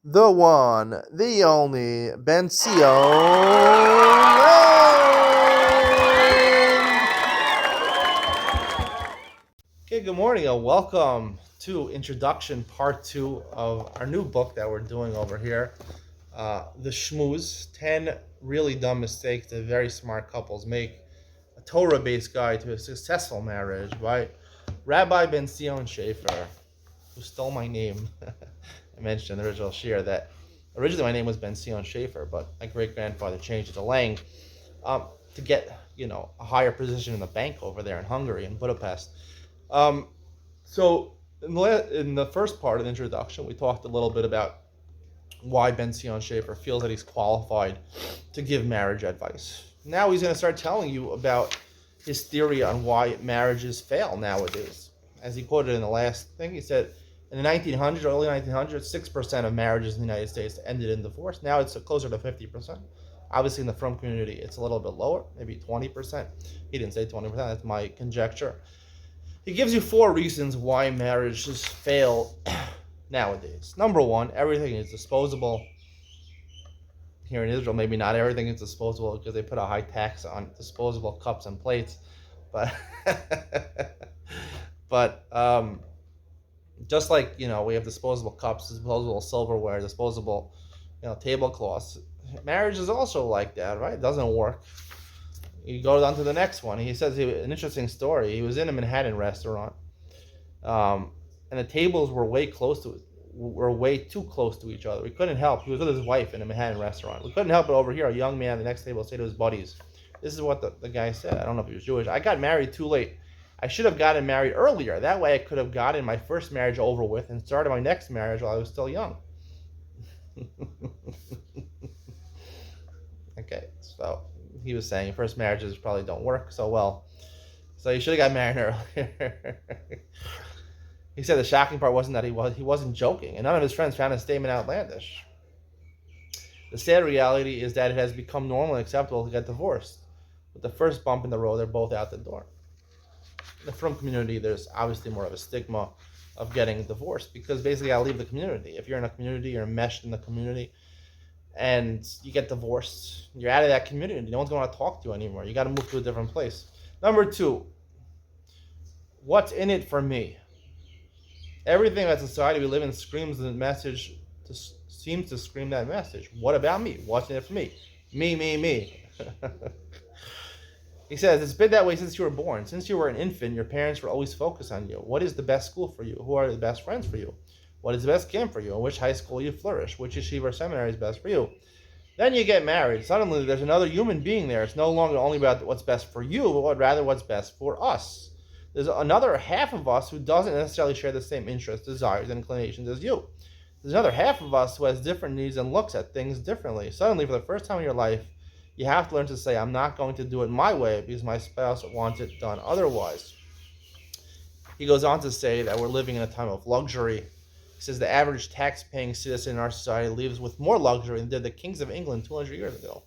The one, the only, Bencio. Okay, good morning and welcome to introduction part 2 of our new book that we're doing over here. The Schmooze, 10 really dumb mistakes that very smart couples make. A Torah-based guide to a successful marriage by Rabbi Ben Sion Schaefer, who stole my name. I mentioned in the original shir that originally my name was Ben Sion Schaefer, but my great-grandfather changed it to Lang to get, a higher position in the bank over there in Hungary, in Budapest. So in the first part of the introduction, we talked a little bit about why Ben Sion Schaefer feels that he's qualified to give marriage advice. Now he's going to start telling you about his theory on why marriages fail nowadays. As he quoted in the last thing, he said in the 1900s, early 1900s, 6% of marriages in the United States ended in divorce. Now it's closer to 50%. Obviously, in the frum community, it's a little bit lower, maybe 20%. He didn't say 20%, that's my conjecture. He gives you 4 reasons why marriages fail nowadays. Number 1, everything is disposable. Here in Israel, maybe not everything is disposable because they put a high tax on disposable cups and plates. But but just like we have disposable cups, disposable silverware, disposable tablecloths. Marriage is also like that, right? It doesn't work. You go on to the next one. He says an interesting story. He was in a Manhattan restaurant, and the tables were way too close to each other. We couldn't help. He was with his wife in a Manhattan restaurant. We couldn't help but overhear a young man at the next table say to his buddies, "This is what the guy said. I don't know if he was Jewish. I got married too late. I should have gotten married earlier. That way I could have gotten my first marriage over with and started my next marriage while I was still young." Okay, so he was saying first marriages probably don't work so well. So you should have got married earlier. He said the shocking part wasn't that he wasn't joking, and none of his friends found his statement outlandish. The sad reality is that it has become normal and acceptable to get divorced. With the first bump in the road, they're both out the door. In the frum community, there's obviously more of a stigma of getting divorced because basically I leave the community. If you're in a community, you're enmeshed in the community, and you get divorced, you're out of that community. No one's going to talk to you anymore. You got to move to a different place. Number 2, what's in it for me? Everything that society we live in screams the message, seems to scream that message. What about me? What's in it for me? Me. He says, it's been that way since you were born. Since you were an infant, your parents were always focused on you. What is the best school for you? Who are the best friends for you? What is the best camp for you? In which high school you flourish? Which yeshiva or seminary is best for you? Then you get married. Suddenly there's another human being there. It's no longer only about what's best for you, but rather what's best for us. There's another half of us who doesn't necessarily share the same interests, desires, and inclinations as you. There's another half of us who has different needs and looks at things differently. Suddenly, for the first time in your life, you have to learn to say, I'm not going to do it my way because my spouse wants it done otherwise. He goes on to say that we're living in a time of luxury. He says the average tax-paying citizen in our society lives with more luxury than did the kings of England 200 years ago.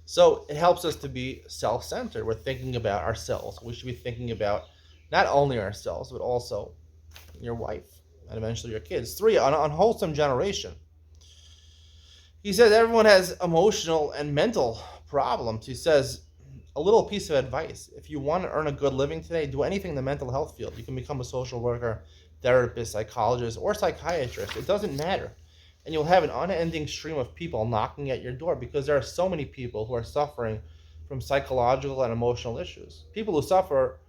So it helps us to be self-centered. We're thinking about ourselves. We should be thinking about not only ourselves, but also your wife and eventually your kids. 3, an unwholesome generation. He says everyone has emotional and mental problems. He says a little piece of advice. If you want to earn a good living today, do anything in the mental health field. You can become a social worker, therapist, psychologist, or psychiatrist. It doesn't matter. And you'll have an unending stream of people knocking at your door because there are so many people who are suffering from psychological and emotional issues. People who suffer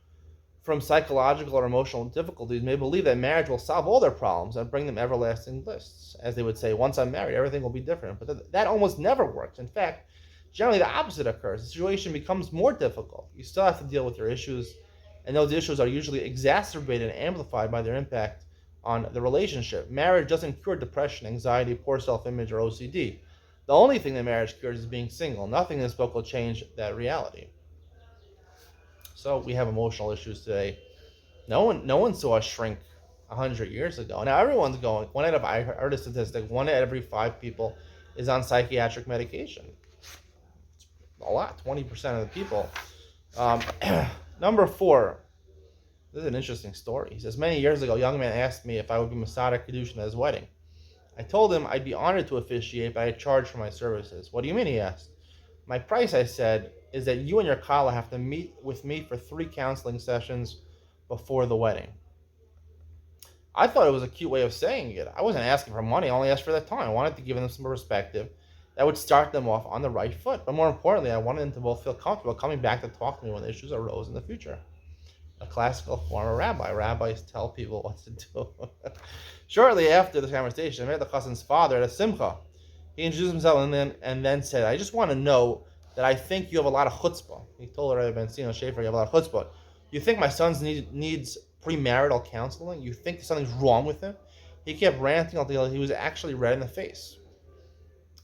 from psychological or emotional difficulties may believe that marriage will solve all their problems and bring them everlasting bliss. As they would say, once I'm married, everything will be different. But that almost never works. In fact, generally the opposite occurs. The situation becomes more difficult. You still have to deal with your issues, and those issues are usually exacerbated and amplified by their impact on the relationship. Marriage doesn't cure depression, anxiety, poor self-image, or OCD. The only thing that marriage cures is being single. Nothing in this book will change that reality. So we have emotional issues today. No one saw us shrink 100 years ago. Now everyone's going. I heard a statistic. 1 out of every 5 people is on psychiatric medication. It's a lot. 20% of the people. Number 4. This is an interesting story. He says, many years ago, a young man asked me if I would be Masada Kedushin at his wedding. I told him I'd be honored to officiate, but I charge for my services. What do you mean, he asked. My price, I said, is that you and your Kala have to meet with me for 3 counseling sessions before the wedding. I thought it was a cute way of saying it. I wasn't asking for money, I only asked for the time. I wanted to give them some perspective that would start them off on the right foot. But more importantly, I wanted them to both feel comfortable coming back to talk to me when issues arose in the future. A classical former rabbi. Rabbis tell people what to do. Shortly after the conversation, I met the cousin's father at a simcha. He introduced himself and then said, I just want to know that I think you have a lot of chutzpah. He told Rabbi Benzino Schaefer, you have a lot of chutzpah. You think my son needs premarital counseling? You think something's wrong with him? He kept ranting until he was actually red in the face.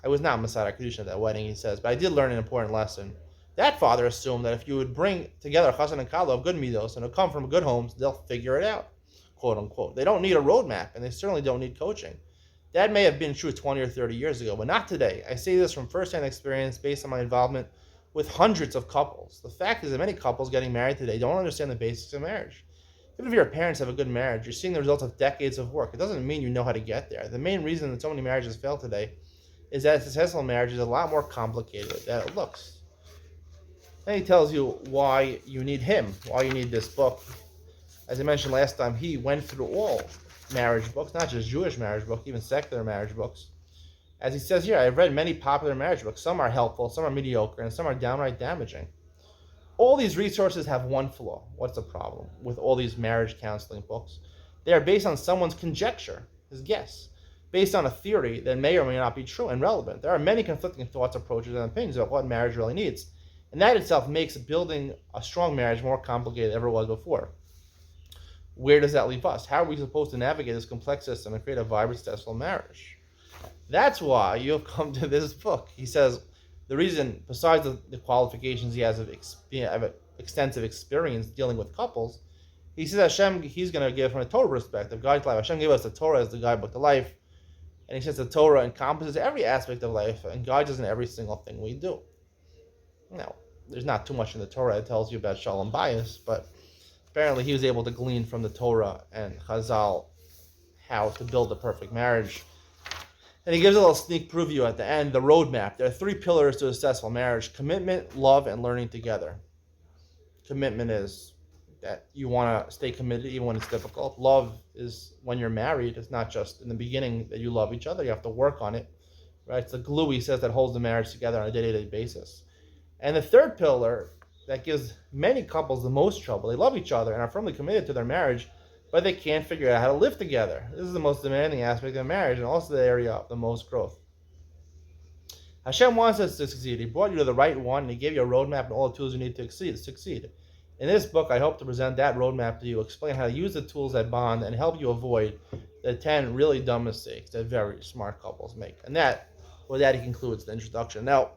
I was not Masada Kedusha at that wedding, he says, but I did learn an important lesson. That father assumed that if you would bring together a chassan and kala of good midos and who come from good homes, they'll figure it out, quote unquote. They don't need a roadmap, and they certainly don't need coaching. That may have been true 20 or 30 years ago, but not today. I say this from first-hand experience based on my involvement with hundreds of couples. The fact is that many couples getting married today don't understand the basics of marriage. Even if your parents have a good marriage, you're seeing the results of decades of work. It doesn't mean you know how to get there. The main reason that so many marriages fail today is that a successful marriage is a lot more complicated than it looks. Then he tells you why you need him, why you need this book. As I mentioned last time, he went through all marriage books, not just Jewish marriage books, even secular marriage books. As he says here, I've read many popular marriage books. Some are helpful, some are mediocre, and some are downright damaging. All these resources have one flaw. What's the problem with all these marriage counseling books? They are based on someone's conjecture, his guess, based on a theory that may or may not be true and relevant. There are many conflicting thoughts, approaches, and opinions about what marriage really needs. And that itself makes building a strong marriage more complicated than ever was before. Where does that leave us? How are we supposed to navigate this complex system and create a vibrant, successful marriage? That's why you have come to this book. He says the reason, besides the qualifications he has of extensive experience dealing with couples, he says Hashem, he's going to give from a Torah perspective, God's life. Hashem gave us the Torah as the guidebook to life. And he says the Torah encompasses every aspect of life and guides us in every single thing we do. Now, there's not too much in the Torah that tells you about Shalom Bayis, but apparently he was able to glean from the Torah and Chazal how to build a perfect marriage. And he gives a little sneak preview at the end, the roadmap. There are 3 pillars to a successful marriage: commitment, love, and learning together. Commitment is that you want to stay committed even when it's difficult. Love is when you're married. It's not just in the beginning that you love each other. You have to work on it. Right? It's the glue, he says, that holds the marriage together on a day-to-day basis. And the third pillar that gives many couples the most trouble, they love each other and are firmly committed to their marriage, but they can't figure out how to live together. This is the most demanding aspect of marriage and also the area of the most growth. Hashem wants us to succeed. He brought you to the right one and he gave you a roadmap and all the tools you need to succeed. In this book, I hope to present that roadmap to you, explain how to use the tools that bond and help you avoid the 10 really dumb mistakes that very smart couples make. And with that, he concludes the introduction. Now,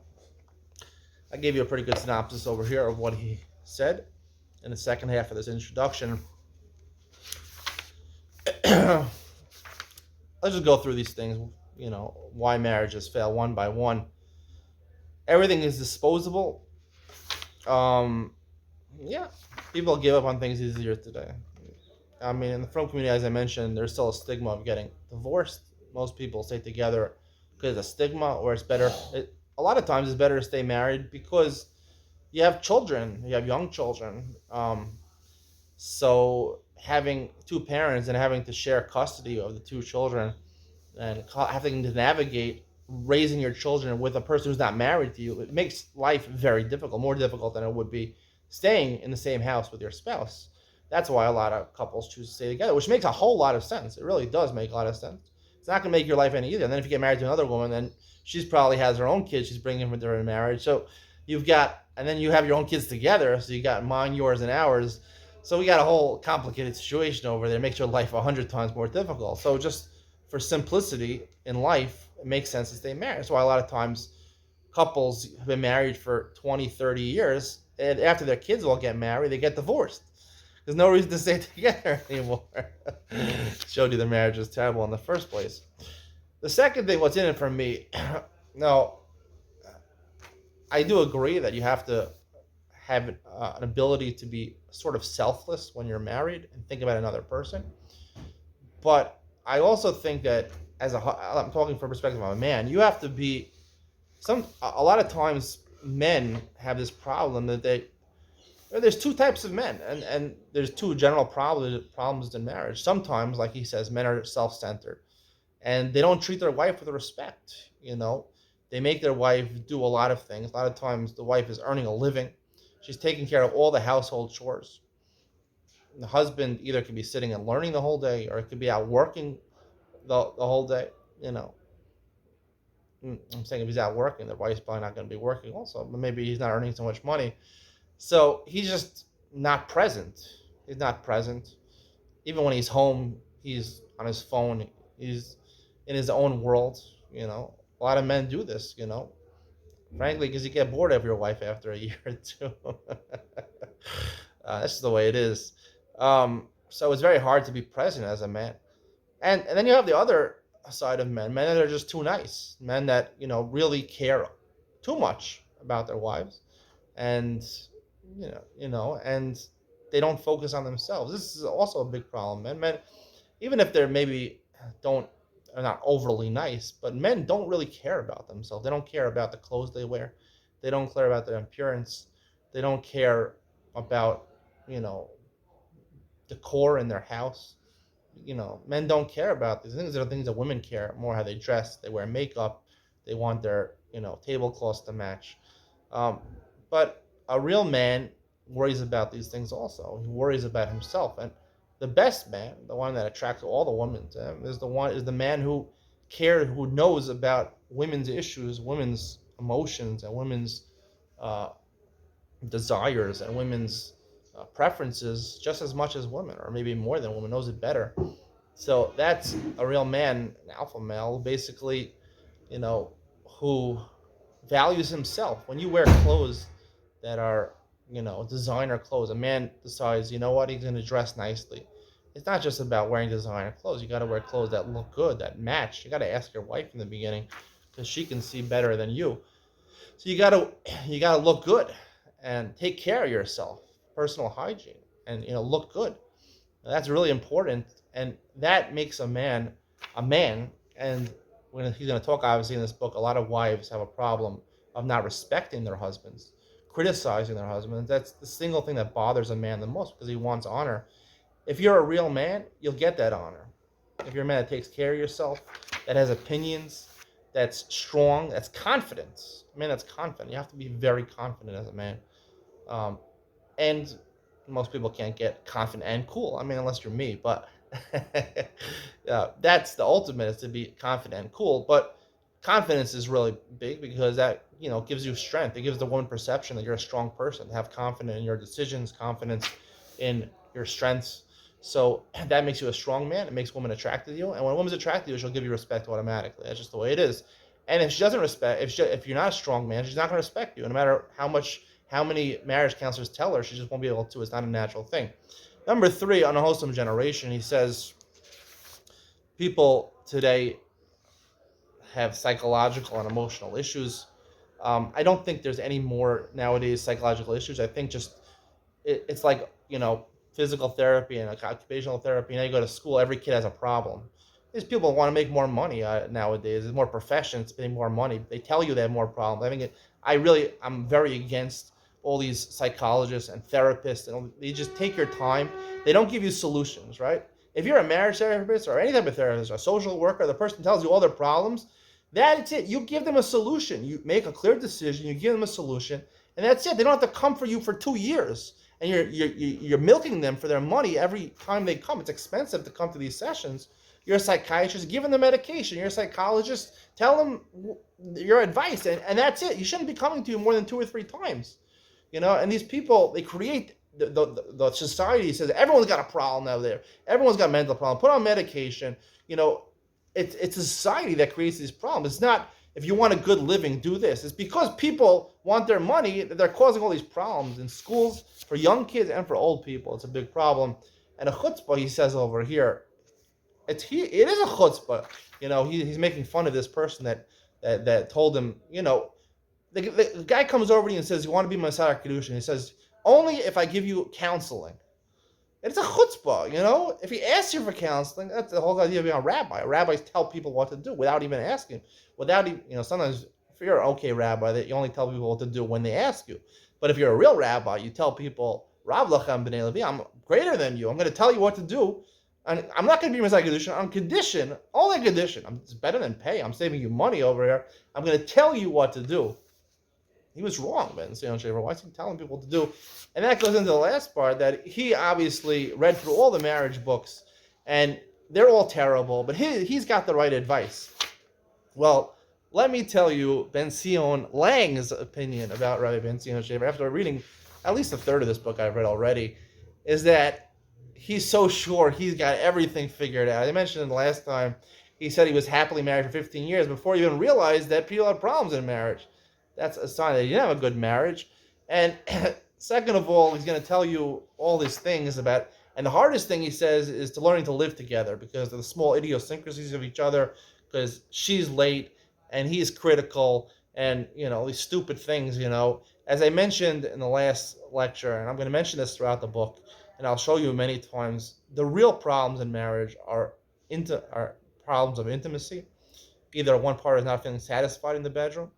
I gave you a pretty good synopsis over here of what he said in the second half of this introduction. Let's just go through these things, why marriages fail one by one. Everything is disposable. People give up on things easier today. I mean, in the Frum community, as I mentioned, there's still a stigma of getting divorced. Most people stay together because of a stigma, or it's better. A lot of times it's better to stay married because you have children, you have young children. So having 2 parents and having to share custody of the 2 children and having to navigate raising your children with a person who's not married to you, it makes life very difficult, more difficult than it would be staying in the same house with your spouse. That's why a lot of couples choose to stay together, which makes a whole lot of sense. It really does make a lot of sense. It's not going to make your life any easier. And then if you get married to another woman, then she's probably has her own kids she's bringing with her in marriage. So and then you have your own kids together. So you got mine, yours, and ours. So we got a whole complicated situation over there. It makes your life 100 times more difficult. So just for simplicity in life, it makes sense to stay married. That's why a lot of times couples have been married for 20, 30 years. And after their kids all get married, they get divorced. There's no reason to stay together anymore. Showed you the marriage is terrible in the first place. The second thing, what's in it for me, now, I do agree that you have to have an ability to be sort of selfless when you're married and think about another person. But I also think that I'm talking from perspective of a man, you have to be a lot of times men have this problem that there's two types of men, and there's two general problems in marriage. Sometimes, like he says, men are self-centered and they don't treat their wife with respect. They make their wife do a lot of things. A lot of times the wife is earning a living, she's taking care of all the household chores. The husband either could be sitting and learning the whole day, or it could be out working the whole day. you know I'm saying if he's out working, the wife's probably not going to be working also, but maybe he's not earning so much money, so he's just not present. He's not present. Even when he's home, he's on his phone. He's in his own world. A lot of men do this. Frankly, because you get bored of your wife after a year or two. That's just the way it is. So it's very hard to be present as a man. And then you have the other side of men that are just too nice, men that really care too much about their wives, and and they don't focus on themselves. This is also a big problem. Men, even if they're maybe don't are not overly nice, but men don't really care about themselves. They don't care about the clothes they wear. They don't care about their appearance. They don't care about decor in their house. Men don't care about these things. There are things that women care more: how they dress, they wear makeup, they want their tablecloths to match. But a real man worries about these things also. He worries about himself, and the best man, the one that attracts all the women to him, is the man who knows about women's issues, women's emotions, and women's desires, and women's preferences just as much as women, or maybe more than women, knows it better. So that's a real man, an alpha male, basically, who values himself. When you wear clothes that are, designer clothes, a man decides, what, he's going to dress nicely. It's not just about wearing designer clothes. You got to wear clothes that look good, that match. You got to ask your wife in the beginning, because she can see better than you. So you got to look good and take care of yourself. Personal hygiene, and look good. Now, that's really important, and that makes a man a man. And when he's going to talk, obviously, in this book, a lot of wives have a problem of not respecting their husbands, criticizing their husbands. That's the single thing that bothers a man the most, because he wants honor. If you're a real man, you'll get that honor. If you're a man that takes care of yourself, that has opinions, that's strong, that's confident. A man that's confident. You have to be very confident as a man. And most people can't get confident and cool. I mean, unless you're me, but that's the ultimate, is to be confident and cool. But confidence is really big, because that, gives you strength. It gives the woman perception that you're a strong person, to have confidence in your decisions, confidence in your strengths. So that makes you a strong man. It makes women attracted to you. And when a woman's attracted to you, she'll give you respect automatically. That's just the way it is. And if she doesn't respect, if you're not a strong man, she's not going to respect you, no matter how many marriage counselors tell her. She just won't be able to. It's not a natural thing. Number 3, on a wholesome generation, he says, people today have psychological and emotional issues. I don't think there's any more nowadays psychological issues. I think just it's like, physical therapy and occupational therapy. Now you go to school, every kid has a problem. These people want to make more money nowadays. There's more professions, paying more money. They tell you they have more problems. I'm very against all these psychologists and therapists, and they just take your time. They don't give you solutions, right? If you're a marriage therapist or any type of therapist or a social worker, the person tells you all their problems, that's it. You give them a solution. You make a clear decision. You give them a solution, and that's it. They don't have to come for you for 2 years, and you're milking them for their money every time they come. It's expensive to come to these sessions. You're a psychiatrist, give them the medication. You're a psychologist, tell them your advice, and that's it. You shouldn't be coming to you more than 2 or 3 times. And these people, they create the society says everyone's got a problem out there. Everyone's got a mental problem. Put on medication. It's a society that creates these problems. It's not, if you want a good living, do this. It's because people want their money that they're causing all these problems in schools for young kids and for old people. It's a big problem. And a chutzpah, he says over here, it is a chutzpah. He's making fun of this person that told him, the guy comes over to you and says, you want to be Masar Kedushin? He says, only if I give you counseling. It's a chutzpah, you know? If he asks you for counseling, that's the whole idea of being a rabbi. Rabbis tell people what to do without even asking. Without even, sometimes if you're an okay rabbi, that you only tell people what to do when they ask you. But if you're a real rabbi, you tell people, Rav Lachem B'nai Levi, I'm greater than you. I'm going to tell you what to do. And I'm not going to be Messiah Kedushin on condition, only condition. It's better than pay. I'm saving you money over here. I'm going to tell you what to do. He was wrong, Ben Zion Shaver. Why is he telling people what to do? And that goes into the last part, that he obviously read through all the marriage books, and they're all terrible, but he's got the right advice. Well, let me tell you Ben Zion Lang's opinion about Rabbi Ben Zion Shaver, after reading at least a third of this book I've read already, is that he's so sure he's got everything figured out. I mentioned the last time, he said he was happily married for 15 years before he even realized that people had problems in marriage. That's a sign that you didn't have a good marriage. And second of all, he's going to tell you all these things about, and the hardest thing he says is to learning to live together because of the small idiosyncrasies of each other, because she's late and he's critical and, these stupid things, As I mentioned in the last lecture, and I'm going to mention this throughout the book, and I'll show you many times, the real problems in marriage are problems of intimacy. Either one part is not feeling satisfied in the bedroom,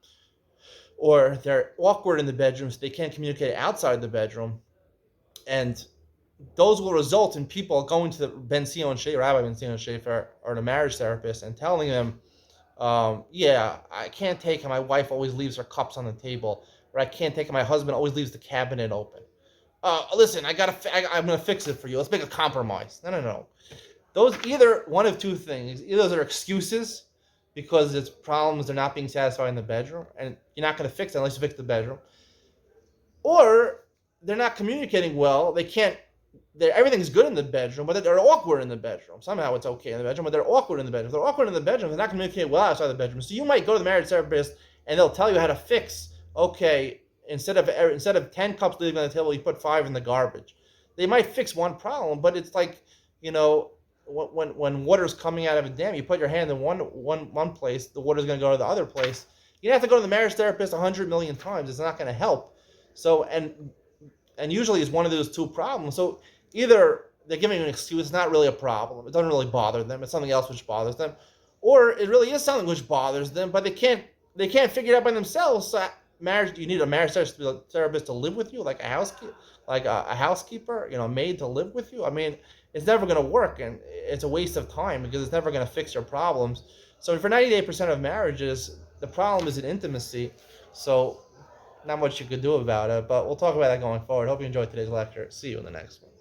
or they're awkward in the bedroom, so they can't communicate outside the bedroom. And those will result in people going to the Rabbi Ben Zion Shafer, or the marriage therapist, and telling them, I can't take it. My wife always leaves her cups on the table, or I can't take it. My husband always leaves the cabinet open. Listen, I'm going to fix it for you. Let's make a compromise. No. Those, either one of two things. Either those are excuses, because it's problems, they're not being satisfied in the bedroom, and you're not going to fix it unless you fix the bedroom. Or they're not communicating well. Everything's good in the bedroom, but they're awkward in the bedroom. Somehow it's okay in the bedroom, but they're awkward in the bedroom. If they're awkward in the bedroom, they're not communicating well outside the bedroom. So you might go to the marriage therapist, and they'll tell you how to fix, instead of 10 cups leaving on the table, you put 5 in the garbage. They might fix one problem, but it's like, when water's coming out of a dam, you put your hand in one place, the water's going to go to the other place. You don't have to go to the marriage therapist 100 million times. It's not going to help. So, and usually it's one of those two problems. So either they're giving you an excuse, it's not really a problem, it doesn't really bother them, it's something else which bothers them, or it really is something which bothers them, but they can't figure it out by themselves. So you need a marriage therapist to live with you, like a housekeeper, a maid to live with you. I mean, it's never going to work, and it's a waste of time because it's never going to fix your problems. So for 98% of marriages, the problem is in intimacy. So not much you could do about it, but we'll talk about that going forward. Hope you enjoyed today's lecture. See you in the next one.